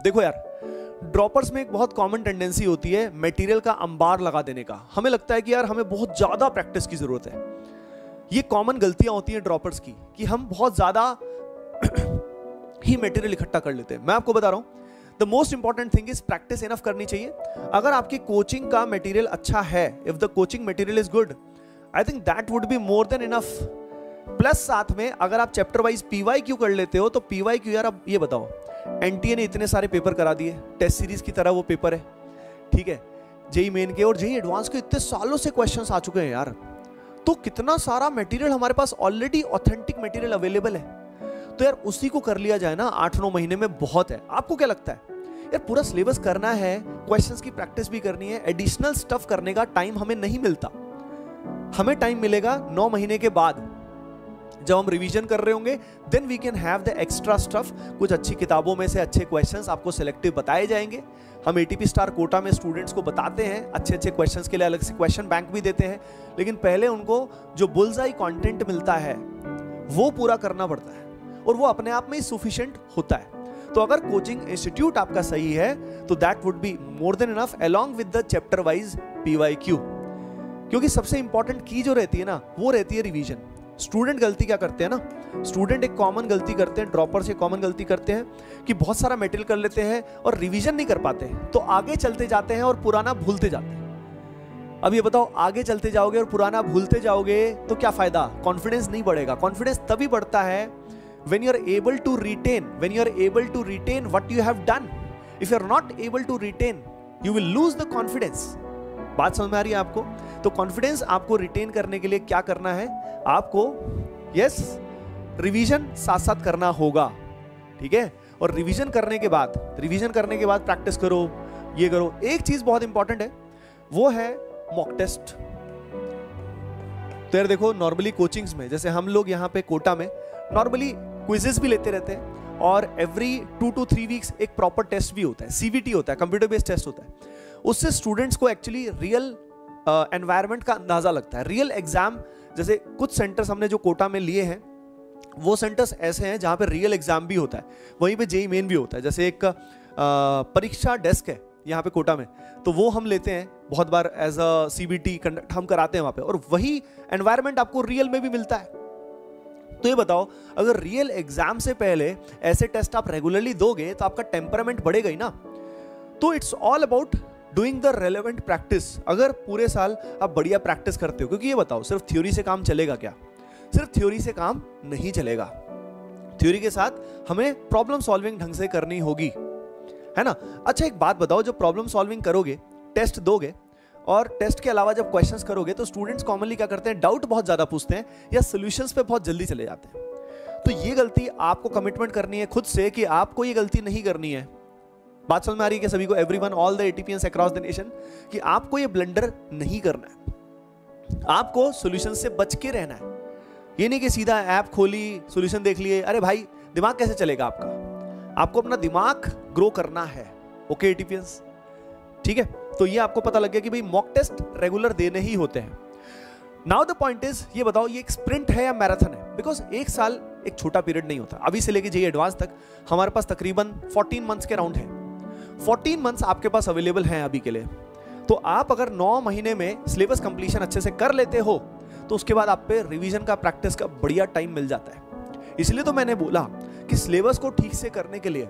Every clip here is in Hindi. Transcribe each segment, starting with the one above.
देखो यार, ड्रॉपर्स में एक बहुत कॉमन टेंडेंसी होती है मटेरियल का अंबार लगा देने का। हमें लगता है कि यार हमें बहुत ज्यादा प्रैक्टिस की जरूरत है। ये कॉमन गलतियां होती हैं ड्रॉपर्स की कि हम बहुत ज्यादा ही मटेरियल इकट्ठा कर लेते हैं। मैं आपको बता रहा हूं, the most important thing is practice enough करनी चाहिए। अगर आपकी कोचिंग का मटेरियल अच्छा है, if the coaching material is good, I think that would be more than enough. Plus साथ में अगर आप चैप्टर वाइज PYQ कर लेते हो, तो PYQ यार अब ये बताओ, NTA ने इतने सारे पेपर करा दिए, टेस्ट सीरीज की तरह वो पेपर है, ठीक है। जेई मेन के और जेई एडवांस के इतने सालों से क्वेश्चंस आ चुके हैं यार, तो कितना सारा मटेरियल हमारे पास ऑलरेडी ऑथेंटिक मटेरियल अवेलेबल है। तो यार उसी को कर लिया जाए ना 8-9 महीने में बहुत है। आपको क्या लगता है यार, पूरा सिलेबस करना है, क्वेश्चंस की प्रैक्टिस भी करनी है, एडिशनल स्टफ करने का टाइम हमें नहीं मिलता। हमें टाइम मिलेगा 9 महीने के बाद, जब हम रिवीजन कर रहे होंगे, then we can have the extra stuff. कुछ अच्छी किताबों में से अच्छे क्वेश्चंस आपको सिलेक्टिव बताए जाएंगे। हम ATP स्टार कोटा में स्टूडेंट्स को बताते हैं, अच्छे अच्छे क्वेश्चंस के लिए अलग से क्वेश्चन बैंक भी देते हैं, लेकिन पहले उनको जो बुलजाई कंटेंट मिलता है वो पूरा करना पड़ता है, और वो अपने आप में ही सफिशिएंट होता है। तो अगर कोचिंग इंस्टीट्यूट आपका सही है तो that would be more than enough along with the chapter wise PYQ। क्योंकि सबसे इंपॉर्टेंट की जो रहती है ना, वो रहती है रिवीजन। स्टूडेंट गलती क्या करते हैं ना, स्टूडेंट एक कॉमन गलती करते हैं, ड्रॉपर से कॉमन गलती करते हैं कि बहुत सारा मटेरियल कर लेते हैं और रिवीजन नहीं कर पाते, तो आगे चलते जाते हैं और पुराना भूलते जाते हैं। अब ये बताओ, आगे चलते जाओगे और पुराना भूलते जाओगे तो क्या फायदा? कॉन्फिडेंस नहीं बढ़ेगा। कॉन्फिडेंस तभी बढ़ता है when you are able to retain what you have done. If you are not able to retain, you will lose the confidence. बात समझ में आ रही है आपको? तो कॉन्फिडेंस आपको रिटेन करने के लिए क्या करना है? आपको रिवीजन साथ साथ करना होगा, ठीक है। और रिवीजन करने के बाद प्रैक्टिस करो, ये करो। एक चीज बहुत इंपॉर्टेंट है, वो है मॉक टेस्ट। तो यार देखो, नॉर्मली कोचिंग्स में, जैसे हम लोग यहाँ पे कोटा में नॉर्मली क्विजेस भी लेते रहते हैं, और एवरी 2 to 3 वीक्स एक प्रॉपर टेस्ट भी होता है, CBT होता है, कंप्यूटर बेस्ड टेस्ट होता है। उससे स्टूडेंट्स को एक्चुअली रियल एनवायरनमेंट का अंदाजा लगता है। रियल एग्जाम, जैसे कुछ सेंटर्स हमने जो कोटा में लिए हैं, वो सेंटर्स ऐसे हैं जहां पे रियल एग्जाम भी होता है, वहीं पे जेई मेन भी होता है। जैसे एक परीक्षा डेस्क है यहाँ पे कोटा में, तो वो हम लेते हैं बहुत बार एज अ CBT कंडक्ट हम कराते हैं वहां पे, और वही एनवायरनमेंट आपको रियल में भी मिलता है। तो ये बताओ, अगर रियल एग्जाम से पहले ऐसे टेस्ट आप रेगुलरली दोगे तो आपका टेम्परामेंट बढ़ेगा ही ना। तो it's all about doing the relevant practice. अगर पूरे साल आप बढ़िया प्रैक्टिस करते हो, क्योंकि ये बताओ, सिर्फ थ्योरी से काम चलेगा क्या? सिर्फ थ्योरी से काम नहीं चलेगा। थ्योरी के साथ हमें प्रॉब्लम सॉल्विंग ढंग से करनी होगी, है ना। अच्छा, एक बात बताओ, जब प्रॉब्लम सॉल्विंग करोगे, टेस्ट दोगे, और टेस्ट के अलावा जब क्वेश्चंस करोगे, तो स्टूडेंट्स कॉमनली क्या करते हैं? डाउट बहुत ज्यादा पूछते हैं, या सॉल्यूशंस पे बहुत जल्दी चले जाते हैं। तो ये गलती आपको कमिटमेंट करनी है खुद से कि आपको ये गलती नहीं करनी है। बात समझ में आ रही है कि सभी को, everyone, all the ATPians across the nation, कि आपको ये ब्लंडर नहीं करना है। आपको सॉल्यूशन से बच के रहना है। ये नहीं कि सीधा ऐप खोली, सॉल्यूशन देख लिए। अरे भाई, दिमाग कैसे चलेगा आपका? आपको अपना दिमाग ग्रो करना है। ओके ATPians, ठीक है। तो ये आपको पता लग गया कि भाई मॉक टेस्ट रेगुलर देने ही होते हैं। नाउ द पॉइंट इज, ये बताओ, ये एक स्प्रिंट है या मैराथन है? बिकॉज एक साल एक छोटा पीरियड नहीं होता। अभी से लेके जेईई एडवांस तक हमारे पास तकरीबन 14 मंथ्स के राउंड है। 14 मंथ्स आपके पास अवेलेबल हैं अभी के लिए। तो आप अगर 9 महीने में सिलेबस कंप्लीशन अच्छे से कर लेते हो, तो उसके बाद आप पे रिवीजन का, प्रैक्टिस का बढ़िया टाइम मिल जाता है। इसलिए तो मैंने बोला कि सिलेबस को ठीक से करने के लिए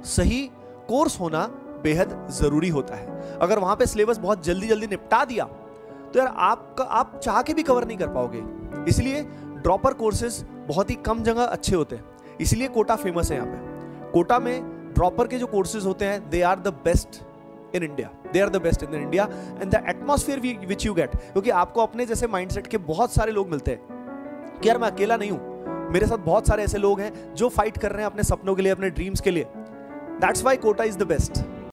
सही कोर्स होना बेहद जरूरी होता है। अगर वहां पे सिलेबस बहुत जल्दी जल्दी निपटा दिया, तो यार आप चाह के भी कवर नहीं कर पाओगे। इसलिए ड्रॉपर कोर्सेज बहुत ही कम जगह अच्छे होते हैं, इसलिए कोटा फेमस है। यहाँ पे कोटा में ड्रॉपर के जो कोर्सेज होते हैं, they are the best in India, and the atmosphere which you get, क्योंकि आपको अपने जैसे माइंडसेट के बहुत सारे लोग मिलते हैं कि यार मैं अकेला नहीं हूं, मेरे साथ बहुत सारे ऐसे लोग हैं जो फाइट कर रहे हैं अपने सपनों के लिए, अपने ड्रीम्स के लिए। That's why Kota is the best.